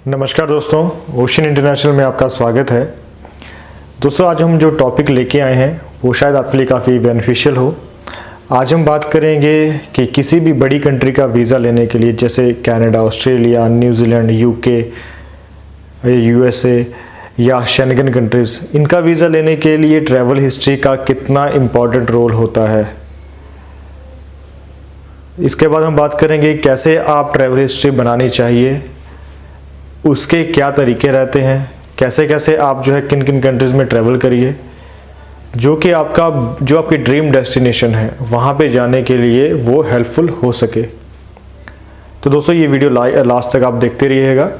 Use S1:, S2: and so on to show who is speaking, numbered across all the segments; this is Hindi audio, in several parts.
S1: नमस्कार दोस्तों, ओशन इंटरनेशनल में आपका स्वागत है। दोस्तों, आज हम जो टॉपिक लेके आए हैं वो शायद आपके लिए काफ़ी बेनिफिशियल हो। आज हम बात करेंगे कि किसी भी बड़ी कंट्री का वीज़ा लेने के लिए, जैसे Canada, Australia, New Zealand, UK, USA या शेंगन कंट्रीज़, इनका वीज़ा लेने के लिए ट्रैवल हिस्ट्री का कितना इम्पॉर्टेंट रोल होता है। इसके बाद हम बात करेंगे कैसे आप ट्रैवल हिस्ट्री बनानी चाहिए, उसके क्या तरीके रहते हैं, कैसे कैसे आप जो है किन किन कंट्रीज़ में ट्रैवल करिए जो आपकी ड्रीम डेस्टिनेशन है वहाँ पे जाने के लिए वो हेल्पफुल हो सके। तो दोस्तों, ये वीडियो लास्ट तक आप देखते रहिएगा।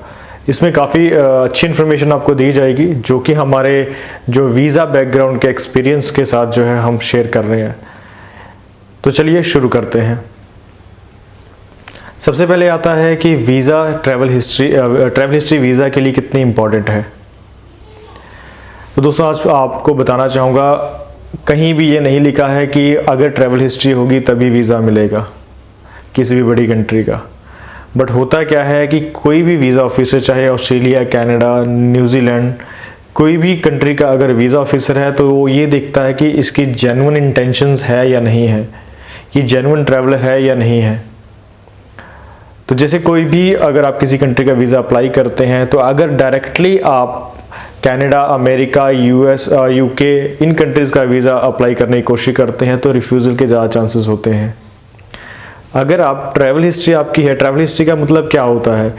S1: इसमें काफ़ी अच्छी इन्फॉर्मेशन आपको दी जाएगी जो कि हमारे जो वीज़ा बैकग्राउंड के एक्सपीरियंस के साथ जो है हम शेयर कर रहे हैं। तो चलिए शुरू करते हैं। सबसे पहले आता है कि वीज़ा ट्रैवल हिस्ट्री वीज़ा के लिए कितनी इम्पॉर्टेंट है। तो दोस्तों, आज आपको बताना चाहूँगा, कहीं भी ये नहीं लिखा है कि अगर ट्रैवल हिस्ट्री होगी तभी वीज़ा मिलेगा किसी भी बड़ी कंट्री का। बट होता क्या है कि कोई भी वीज़ा ऑफिसर, चाहे ऑस्ट्रेलिया, कनाडा, न्यूजीलैंड, कोई भी कंट्री का अगर वीज़ा ऑफिसर है तो वो ये देखता है कि इसकी जेन्युइन इंटेंशंस है या नहीं है, ये जेन्युइन ट्रैवलर है या नहीं है। तो जैसे कोई भी अगर आप किसी कंट्री का वीज़ा अप्लाई करते हैं तो अगर डायरेक्टली आप कनाडा, अमेरिका, यूएस, यूके, इन कंट्रीज़ का वीज़ा अप्लाई करने की कोशिश करते हैं तो रिफ्यूज़ल के ज़्यादा चांसेस होते हैं। अगर आप ट्रैवल हिस्ट्री आपकी है, ट्रैवल हिस्ट्री का मतलब क्या होता है,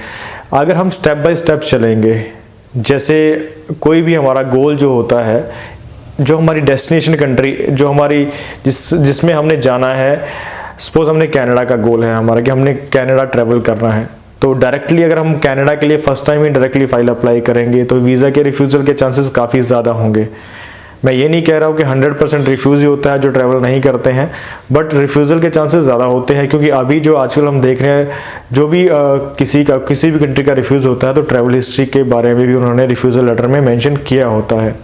S1: अगर हम स्टेप बाय स्टेप चलेंगे, जैसे कोई भी हमारा गोल जो होता है, जो हमारी डेस्टिनेशन कंट्री, जो हमारी जिसमें हमने जाना है, सपोज हमने कनाडा का गोल है हमारा कि हमने कनाडा ट्रैवल करना है, तो डायरेक्टली अगर हम कनाडा के लिए फर्स्ट टाइम ही डायरेक्टली फाइल अप्लाई करेंगे तो वीज़ा के रिफ्यूज़ल के चांसेस काफ़ी ज़्यादा होंगे। मैं ये नहीं कह रहा हूँ कि 100% रिफ्यूज़ ही होता है जो ट्रैवल नहीं करते हैं, बट रिफ्यूज़ल के चांसेस ज़्यादा होते हैं क्योंकि अभी जो आजकल हम देख रहे हैं, जो भी किसी भी कंट्री का रिफ्यूज़ होता है तो ट्रैवल हिस्ट्री के बारे में भी उन्होंने रिफ्यूज़ल लेटर में मेंशन किया होता है।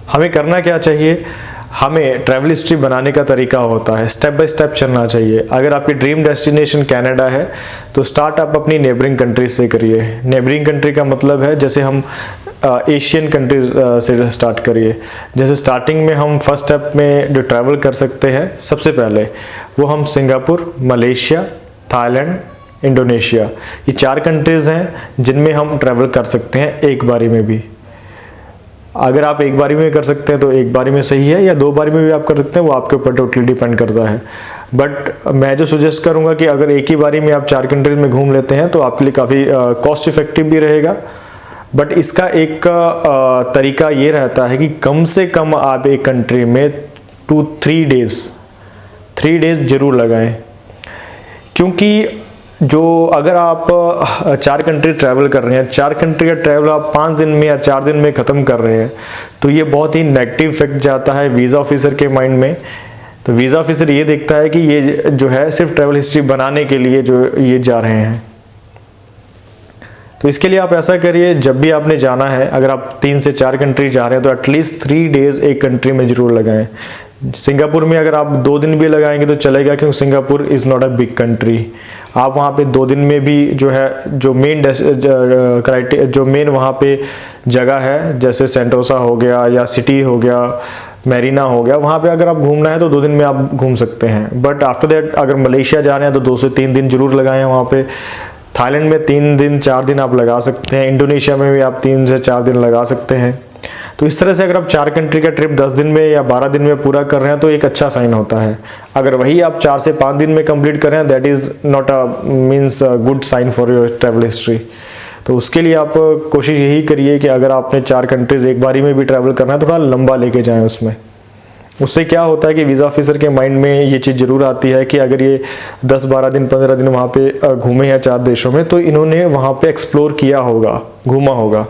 S1: हमें करना क्या चाहिए, हमें ट्रैवल हिस्ट्री बनाने का तरीका होता है स्टेप बाय स्टेप चलना चाहिए। अगर आपकी ड्रीम डेस्टिनेशन कनाडा है तो स्टार्ट आप अपनी नेबरिंग कंट्रीज से करिए। नेबरिंग कंट्री का मतलब है जैसे हम एशियन कंट्रीज से स्टार्ट करिए। जैसे स्टार्टिंग में हम फर्स्ट स्टेप में जो ट्रैवल कर सकते हैं, सबसे पहले वो हम सिंगापुर, मलेशिया, थाईलैंड, इंडोनेशिया, ये 4 कंट्रीज़ हैं जिनमें हम ट्रैवल कर सकते हैं एक बारी में भी। अगर आप एक बारी में कर सकते हैं तो एक बारी में सही है, या 2 बारी में भी आप कर सकते हैं, वो आपके ऊपर टोटली डिपेंड करता है। बट मैं जो सजेस्ट करूंगा कि अगर एक ही बारी में आप 4 कंट्रीज में घूम लेते हैं तो आपके लिए काफ़ी कॉस्ट इफेक्टिव भी रहेगा। बट इसका एक तरीका ये रहता है कि कम से कम आप एक कंट्री में 2-3 डेज जरूर लगाएं, क्योंकि जो अगर आप 4 कंट्री ट्रैवल कर रहे हैं, 4 कंट्री का ट्रैवल आप 5 दिन में या 4 दिन में ख़त्म कर रहे हैं, तो ये बहुत ही नेगेटिव इफेक्ट जाता है वीज़ा ऑफिसर के माइंड में। तो वीज़ा ऑफिसर ये देखता है कि ये जो है सिर्फ ट्रैवल हिस्ट्री बनाने के लिए जो ये जा रहे हैं। तो इसके लिए आप ऐसा करिए, जब भी आपने जाना है, अगर आप 3 से 4 कंट्री जा रहे हैं तो एटलीस्ट 3 डेज एक कंट्री में जरूर लगाएं। सिंगापुर में अगर आप 2 दिन भी लगाएंगे तो चलेगा, क्योंकि Singapore is not a big country. आप वहाँ पे 2 दिन में भी जो है जो मेन वहाँ पे जगह है, जैसे सेंटोसा हो गया या सिटी हो गया, मैरीना हो गया, वहाँ पे अगर आप घूमना है तो 2 दिन में आप घूम सकते हैं। बट आफ्टर दैट अगर मलेशिया जा रहे हैं तो 2 से 3 दिन जरूर लगाएं वहाँ पे। थाईलैंड में 3 दिन 4 दिन आप लगा सकते हैं। इंडोनेशिया में भी आप 3 से 4 दिन लगा सकते हैं। तो इस तरह से अगर आप 4 कंट्री का ट्रिप 10 दिन में या 12 दिन में पूरा कर रहे हैं तो एक अच्छा साइन होता है। अगर वही आप 4 से 5 दिन में कंप्लीट कर रहे हैं, that is not means good sign for your travel history. तो उसके लिए आप कोशिश यही करिए कि अगर आपने 4 कंट्रीज एक बारी में भी ट्रैवल करना है तो थोड़ा लंबा लेके जाएं उसमें। उससे क्या होता है कि वीज़ा ऑफिसर के माइंड में ये चीज़ ज़रूर आती है कि अगर ये 10, 12 दिन, 15 दिन वहाँ पे घूमे हैं 4 देशों में, तो इन्होंने वहाँ पे एक्सप्लोर किया होगा, घूमा होगा।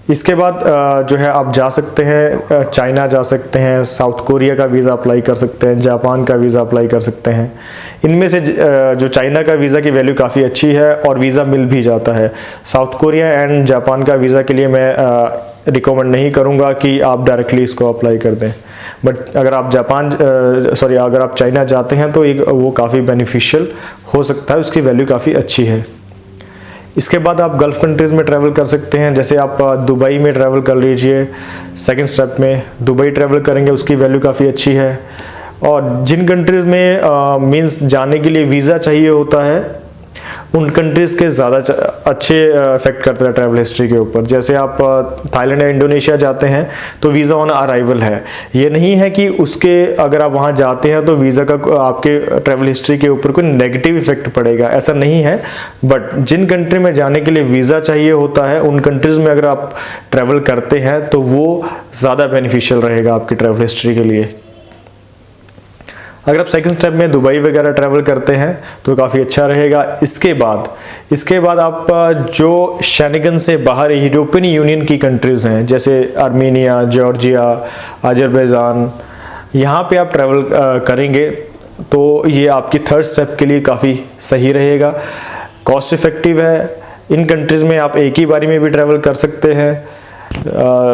S1: इसके बाद जो है आप जा सकते हैं, चाइना जा सकते हैं, साउथ कोरिया का वीज़ा अप्लाई कर सकते हैं, जापान का वीज़ा अप्लाई कर सकते हैं। इनमें से जो चाइना का वीज़ा की वैल्यू काफ़ी अच्छी है और वीज़ा मिल भी जाता है। साउथ कोरिया एंड जापान का वीज़ा के लिए मैं रिकमेंड नहीं करूँगा कि आप डायरेक्टली इसको अप्लाई कर दें, बट अगर आप अगर आप चाइना जाते हैं तो वो काफ़ी बेनिफिशियल हो सकता है, उसकी वैल्यू काफ़ी अच्छी है। इसके बाद आप गल्फ़ कंट्रीज़ में ट्रैवल कर सकते हैं, जैसे आप दुबई में ट्रैवल कर लीजिए। सेकंड स्टेप में दुबई ट्रैवल करेंगे, उसकी वैल्यू काफ़ी अच्छी है। और जिन कंट्रीज़ में मींस जाने के लिए वीज़ा चाहिए होता है, उन कंट्रीज़ के ज़्यादा अच्छे इफेक्ट करता है ट्रैवल हिस्ट्री के ऊपर। जैसे आप थाईलैंड या इंडोनेशिया जाते हैं तो वीज़ा ऑन अराइवल है। ये नहीं है कि उसके अगर आप वहाँ जाते हैं तो वीज़ा का आपके ट्रैवल हिस्ट्री के ऊपर कोई नेगेटिव इफेक्ट पड़ेगा, ऐसा नहीं है। बट जिन कंट्री में जाने के लिए वीज़ा चाहिए होता है, उन कंट्रीज़ में अगर आप ट्रैवल करते हैं तो वो ज़्यादा बेनिफिशियल रहेगा आपकी ट्रैवल हिस्ट्री के लिए। अगर आप सेकंड स्टेप में दुबई वगैरह ट्रैवल करते हैं तो काफ़ी अच्छा रहेगा। इसके बाद आप जो शेंगन से बाहर यूरोपियन यूनियन की कंट्रीज़ हैं, जैसे आर्मेनिया, जॉर्जिया, अजरबैजान, यहाँ पे आप ट्रैवल करेंगे तो ये आपकी थर्ड स्टेप के लिए काफ़ी सही रहेगा, कॉस्ट इफ़ेक्टिव है। इन कंट्रीज़ में आप एक ही बारी में भी ट्रैवल कर सकते हैं,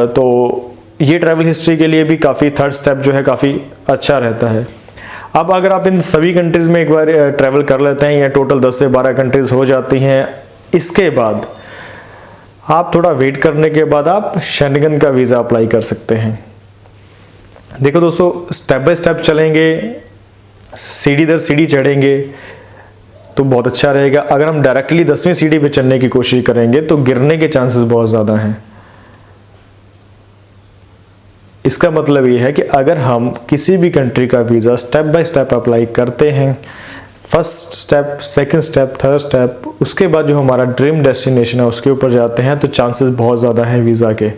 S1: तो ये ट्रैवल हिस्ट्री के लिए भी काफ़ी थर्ड स्टेप जो है काफ़ी अच्छा रहता है। अब अगर आप इन सभी कंट्रीज़ में एक बार ट्रैवल कर लेते हैं, या टोटल 10 से 12 कंट्रीज़ हो जाती हैं, इसके बाद आप थोड़ा वेट करने के बाद आप शेंगन का वीज़ा अप्लाई कर सकते हैं। देखो दोस्तों, स्टेप बाय स्टेप चलेंगे, सीढ़ी दर सीढ़ी चढ़ेंगे तो बहुत अच्छा रहेगा। अगर हम डायरेक्टली 10वीं सीढ़ी पे चढ़ने की कोशिश करेंगे तो गिरने के चांसेस बहुत ज़्यादा हैं। इसका मतलब ये है कि अगर हम किसी भी कंट्री का visa step by step apply करते हैं, first step, second step, third step, उसके बाद जो हमारा ड्रीम डेस्टिनेशन है उसके ऊपर जाते हैं, तो चांसेस बहुत ज़्यादा हैं वीज़ा के।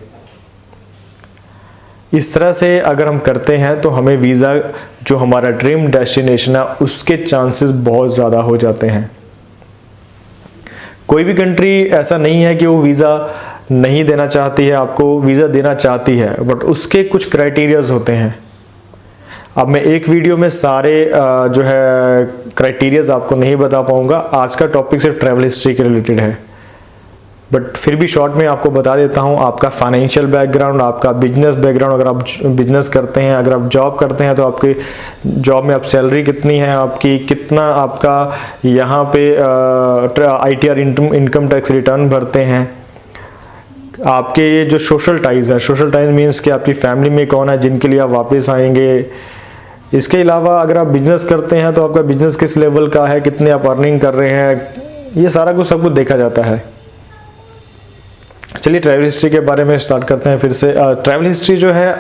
S1: इस तरह से अगर हम करते हैं तो हमें वीज़ा जो हमारा ड्रीम डेस्टिनेशन है उसके चांसेस बहुत ज़्यादा हो जाते हैं। कोई भी कंट्री ऐसा नहीं है कि वो वीज़ा नहीं देना चाहती है, आपको वीज़ा देना चाहती है, बट उसके कुछ क्राइटेरियाज होते हैं। अब मैं एक वीडियो में सारे जो है क्राइटेरियाज आपको नहीं बता पाऊंगा, आज का टॉपिक सिर्फ ट्रैवल हिस्ट्री के रिलेटेड है, बट फिर भी शॉर्ट में आपको बता देता हूं। आपका फाइनेंशियल बैकग्राउंड, आपका बिजनेस बैकग्राउंड, अगर आप बिजनेस करते हैं, अगर आप जॉब करते हैं तो आपके जॉब में आप सैलरी कितनी है आपकी, कितना आपका यहाँ पे ITR इनकम टैक्स रिटर्न भरते हैं, आपके ये जो सोशल टाइज है, सोशल टाइज मीन्स कि आपकी फैमिली में कौन है जिनके लिए आप वापस आएंगे। इसके अलावा अगर आप बिजनेस करते हैं तो आपका बिजनेस किस लेवल का है, कितने आप अर्निंग कर रहे हैं, ये सारा कुछ सब कुछ देखा जाता है। चलिए ट्रैवल हिस्ट्री के बारे में स्टार्ट करते हैं फिर से। ट्रैवल हिस्ट्री जो है,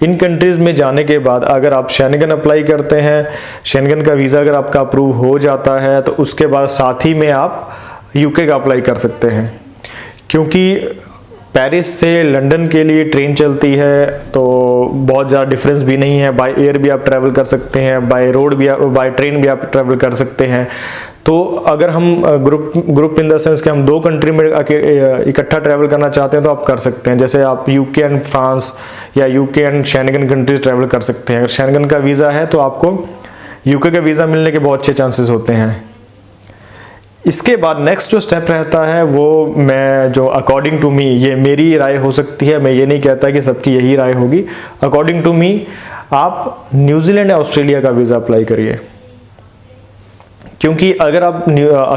S1: इन कंट्रीज़ में जाने के बाद अगर आप शेंगन अप्लाई करते हैं, शेंगन का वीज़ा अगर आपका अप्रूव हो जाता है तो उसके बाद साथ ही में आप UK का अप्लाई कर सकते हैं, क्योंकि पेरिस से लंदन के लिए ट्रेन चलती है तो बहुत ज़्यादा डिफरेंस भी नहीं है। बाय एयर भी आप ट्रैवल कर सकते हैं, बाय रोड भी, बाय ट्रेन भी आप ट्रैवल कर सकते हैं। तो अगर हम ग्रुप इन द सेंस कि हम 2 कंट्री में इकट्ठा ट्रैवल करना चाहते हैं तो आप कर सकते हैं। जैसे आप UK एंड फ्रांस या UK and Schengen countries travel कर सकते हैं। अगर शेंगन का वीज़ा है तो आपको UK का वीज़ा मिलने के बहुत अच्छे चांसेस होते हैं। इसके बाद नेक्स्ट जो स्टेप रहता है वो मैं जो अकॉर्डिंग टू मी, ये मेरी राय हो सकती है, मैं ये नहीं कहता कि सबकी यही राय होगी, अकॉर्डिंग टू मी आप न्यूजीलैंड या ऑस्ट्रेलिया का वीज़ा अप्लाई करिए। क्योंकि अगर आप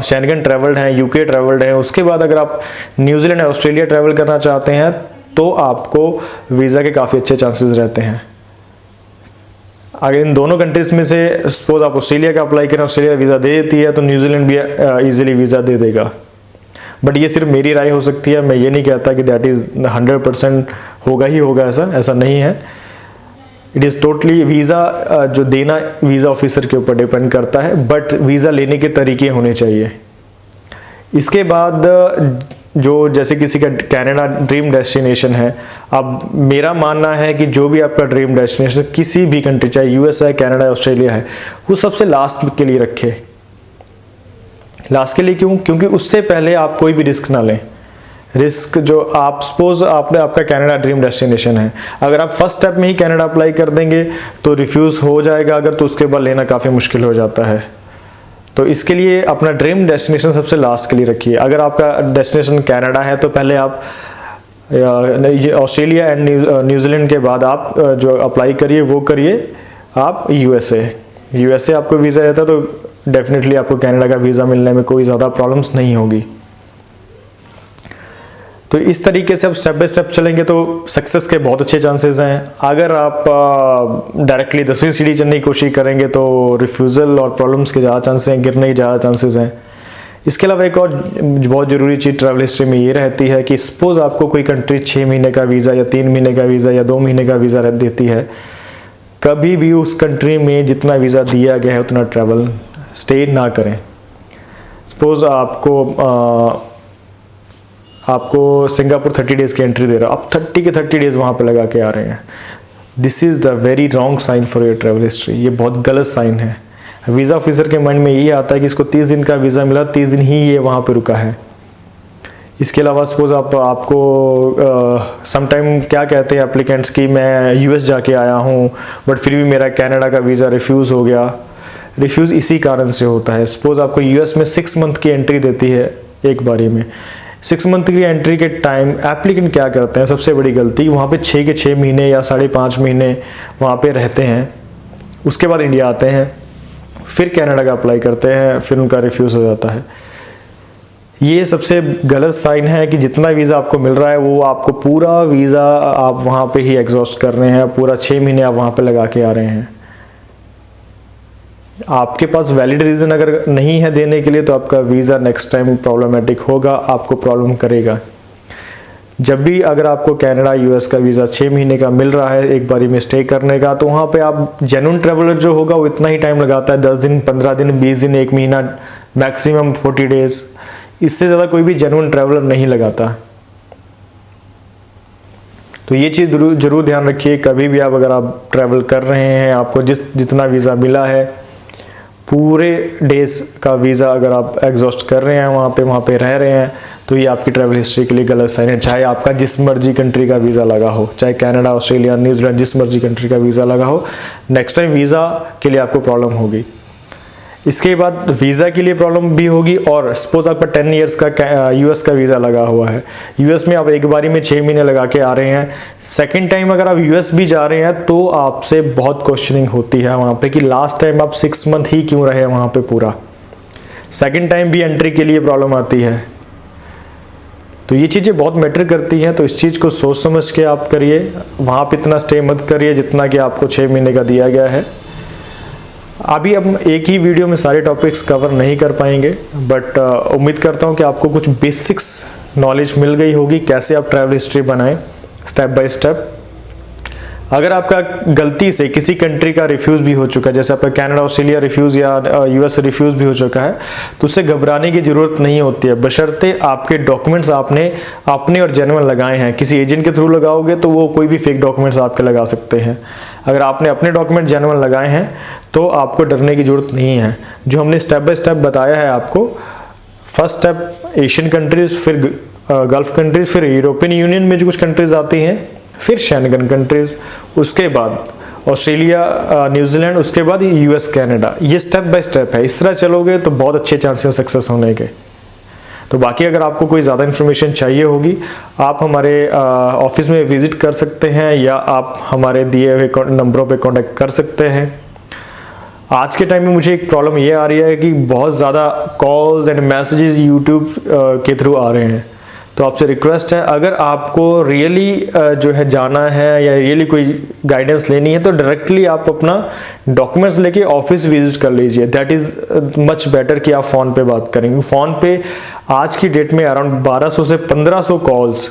S1: शेंगन ट्रैवल्ड हैं, UK ट्रैवल्ड हैं, उसके बाद अगर आप न्यूजीलैंड या ऑस्ट्रेलिया ट्रैवल करना चाहते हैं तो आपको वीज़ा के काफ़ी अच्छे चांसेस रहते हैं। अगर इन दोनों कंट्रीज में से सपोज आप ऑस्ट्रेलिया का अप्लाई करें, ऑस्ट्रेलिया वीज़ा दे देती है तो न्यूजीलैंड भी इजीली वीज़ा दे देगा। बट ये सिर्फ मेरी राय हो सकती है, मैं ये नहीं कहता कि दैट इज़ 100% होगा ही होगा, ऐसा नहीं है। इट इज़ टोटली वीज़ा जो देना वीज़ा ऑफिसर के ऊपर डिपेंड करता है, बट वीज़ा लेने के तरीके होने चाहिए। इसके बाद जो जैसे किसी का कनाडा ड्रीम डेस्टिनेशन है, अब मेरा मानना है कि जो भी आपका ड्रीम डेस्टिनेशन किसी भी कंट्री, चाहे US है, कनाडा, ऑस्ट्रेलिया है, वो सबसे लास्ट के लिए रखे। लास्ट के लिए क्यों? क्योंकि उससे पहले आप कोई भी रिस्क ना लें। रिस्क जो आप सपोज आपने आपका कनाडा ड्रीम डेस्टिनेशन है, अगर आप फर्स्ट स्टेप में ही कनाडा अप्लाई कर देंगे तो रिफ्यूज़ हो जाएगा अगर, तो उसके बाद लेना काफ़ी मुश्किल हो जाता है। तो इसके लिए अपना ड्रीम डेस्टिनेशन सबसे लास्ट के लिए रखिए। अगर आपका डेस्टिनेशन कनाडा है तो पहले आप ऑस्ट्रेलिया एंड न्यूजीलैंड के बाद आप जो अप्लाई करिए वो करिए आप यूएसए आपको वीज़ा रहता है तो डेफिनेटली आपको कनाडा का वीज़ा मिलने में कोई ज़्यादा प्रॉब्लम्स नहीं होगी। तो इस तरीके से आप स्टेप बाय स्टेप चलेंगे तो सक्सेस के बहुत अच्छे चांसेस हैं। अगर आप डायरेक्टली 10वीं सीढ़ी चढ़ने की कोशिश करेंगे तो रिफ्यूज़ल और प्रॉब्लम्स के ज़्यादा चांसेस हैं, गिरने के ज़्यादा चांसेस हैं। इसके अलावा एक और बहुत ज़रूरी चीज़ ट्रैवल हिस्ट्री में ये रहती है कि सपोज़ आपको कोई कंट्री 6 महीने का वीज़ा या 3 महीने का वीज़ा या 2 महीने का वीज़ा देती है, कभी भी उस कंट्री में जितना वीज़ा दिया गया है उतना ट्रैवल स्टे ना करें। सपोज़ आपको सिंगापुर 30 डेज़ की एंट्री दे रहा है, आप 30 के 30 डेज़ वहाँ पे लगा के आ रहे हैं। This is the very wrong sign for your travel history. ये बहुत गलत साइन है। वीज़ा ऑफिसर के माइंड में ये आता है कि इसको 30 दिन का वीज़ा मिला, 30 दिन ही ये वहाँ पे रुका है। इसके अलावा सपोज आपको समटाइम क्या कहते हैं एप्लीकेंट्स की मैं यूएस जाके आया हूँ बट फिर भी मेरा कनाडा का वीज़ा रिफ्यूज़ हो गया। रिफ्यूज़ इसी कारण से होता है। सपोज़ आपको यूएस में 6 मंथ की एंट्री देती है एक बारी में। 6 मंथ की एंट्री के टाइम एप्लीकेंट क्या करते हैं, सबसे बड़ी गलती, वहाँ पे 6 के 6 महीने या 5.5 महीने वहाँ पे रहते हैं। उसके बाद इंडिया आते हैं, फिर कनाडा का अप्लाई करते हैं, फिर उनका रिफ्यूज़ हो जाता है। ये सबसे गलत साइन है कि जितना वीज़ा आपको मिल रहा है वो आपको पूरा वीज़ा आप वहाँ पे ही एग्जॉस्ट कर रहे हैं, पूरा 6 महीने आप वहाँ पे लगा के आ रहे हैं। आपके पास वैलिड रीज़न अगर नहीं है देने के लिए तो आपका वीज़ा नेक्स्ट टाइम प्रॉब्लमेटिक होगा, आपको प्रॉब्लम करेगा। जब भी अगर आपको कनाडा यूएस का वीज़ा 6 महीने का मिल रहा है एक बारी में स्टे करने का, तो वहाँ पे आप जेन्युइन ट्रैवलर जो होगा वो इतना ही टाइम लगाता है, 10 दिन 15 दिन 20 दिन 1 महीना मैक्सिमम 40 डेज़। इससे ज़्यादा कोई भी जेन्युइन ट्रैवलर नहीं लगाता। तो ये चीज़ ज़रूर ध्यान रखिए। कभी भी अगर आप ट्रैवल कर रहे हैं, आपको जितना वीज़ा मिला है पूरे डेज़ का वीज़ा अगर आप एग्जॉस्ट कर रहे हैं वहाँ पे रह रहे हैं, तो ये आपकी ट्रैवल हिस्ट्री के लिए गलत साइन है। चाहे आपका जिस मर्जी कंट्री का वीज़ा लगा हो, चाहे कनाडा ऑस्ट्रेलिया न्यूजीलैंड जिस मर्जी कंट्री का वीज़ा लगा हो, नेक्स्ट टाइम वीज़ा के लिए आपको प्रॉब्लम होगी। इसके बाद वीज़ा के लिए प्रॉब्लम भी होगी। और सपोज आपका 10 ईयर्स का यूएस का वीज़ा लगा हुआ है, यूएस में आप एक बारी में 6 महीने लगा के आ रहे हैं, सेकंड टाइम अगर आप यूएस भी जा रहे हैं तो आपसे बहुत क्वेश्चनिंग होती है वहाँ पे कि लास्ट टाइम आप 6 मंथ ही क्यों रहे वहाँ पे पूरा। सेकंड टाइम भी एंट्री के लिए प्रॉब्लम आती है। तो ये चीज़ें बहुत मैटर करती हैं। तो इस चीज़ को सोच समझ के आप करिए, वहाँ पे इतना स्टे मत करिए जितना कि आपको 6 महीने का दिया गया है। अभी हम एक ही वीडियो में सारे टॉपिक्स कवर नहीं कर पाएंगे, बट उम्मीद करता हूँ कि आपको कुछ बेसिक्स नॉलेज मिल गई होगी कैसे आप ट्रैवल हिस्ट्री बनाएं स्टेप बाय स्टेप। अगर आपका गलती से किसी कंट्री का रिफ्यूज़ भी हो चुका है, जैसे आपका कनाडा ऑस्ट्रेलिया रिफ्यूज़ या यूएस रिफ्यूज़ भी हो चुका है, तो उससे घबराने की ज़रूरत नहीं होती है, बशर्ते आपके डॉक्यूमेंट्स आपने अपने और जेन्युइन लगाए हैं। किसी एजेंट के थ्रू लगाओगे तो वो कोई भी फेक डॉक्यूमेंट्स आपके लगा सकते हैं। अगर आपने अपने डॉक्यूमेंट जेन्युइन लगाए हैं तो आपको डरने की ज़रूरत नहीं है। जो हमने स्टेप बाय स्टेप बताया है आपको, फर्स्ट स्टेप एशियन कंट्रीज़, फिर गल्फ कंट्रीज़, फिर यूरोपियन यूनियन में जो कुछ कंट्रीज़ आती हैं, फिर शेंगन कंट्रीज़, उसके बाद ऑस्ट्रेलिया न्यूजीलैंड, उसके बाद यूएस कनाडा। ये स्टेप बाय स्टेप है। इस तरह चलोगे तो बहुत अच्छे चांसेस सक्सेस होने के। तो बाकी अगर आपको कोई ज़्यादा इन्फॉर्मेशन चाहिए होगी, आप हमारे ऑफिस में विज़िट कर सकते हैं या आप हमारे दिए हुए नंबरों पे कांटेक्ट कर सकते हैं। आज के टाइम में मुझे एक प्रॉब्लम ये आ रही है कि बहुत ज़्यादा कॉल्स एंड मैसेजेस यूट्यूब के थ्रू आ रहे हैं। तो आपसे रिक्वेस्ट है, अगर आपको रियली जो है जाना है या रियली कोई गाइडेंस लेनी है तो डायरेक्टली आप अपना डॉक्यूमेंट्स लेके ऑफिस विजिट कर लीजिए। दैट इज़ मच बेटर कि आप फ़ोन पे बात करेंगे। फ़ोन पे आज की डेट में अराउंड 1200 से 1500 कॉल्स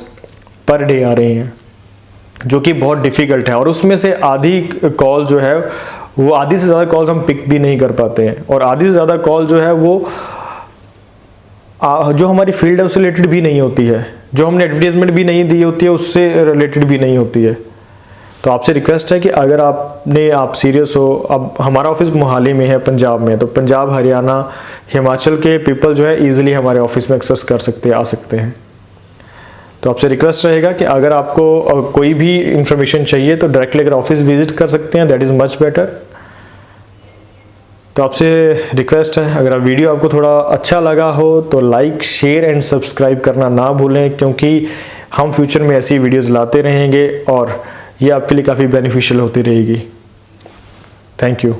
S1: पर डे आ रही हैं, जो कि बहुत डिफ़िकल्ट है। और उसमें से आधी कॉल जो है वो, आधी से ज़्यादा कॉल्स हम पिक भी नहीं कर पाते हैं, और आधी से ज़्यादा कॉल जो है वो जो हमारी फील्ड है उससे रिलेटेड भी नहीं होती है, जो हमने एडवर्टीजमेंट भी नहीं दी होती है उससे रिलेटेड भी नहीं होती है। तो आपसे रिक्वेस्ट है कि अगर आप सीरियस हो, अब हमारा ऑफिस मोहाली में है, पंजाब में, तो पंजाब हरियाणा हिमाचल के पीपल जो है ईजिली हमारे ऑफिस में एक्सेस कर सकते हैं, आ सकते हैं। तो आपसे रिक्वेस्ट रहेगा कि अगर आपको कोई भी इंफॉर्मेशन चाहिए तो डायरेक्टली अगर ऑफिस विजिट कर सकते हैं, दैट इज़ मच बेटर। तो आपसे रिक्वेस्ट है, अगर वीडियो आपको थोड़ा अच्छा लगा हो तो लाइक, शेयर एंड सब्सक्राइब करना ना भूलें, क्योंकि हम फ्यूचर में ऐसी वीडियोस लाते रहेंगे और ये आपके लिए काफ़ी बेनिफिशियल होती रहेगी। Thank you.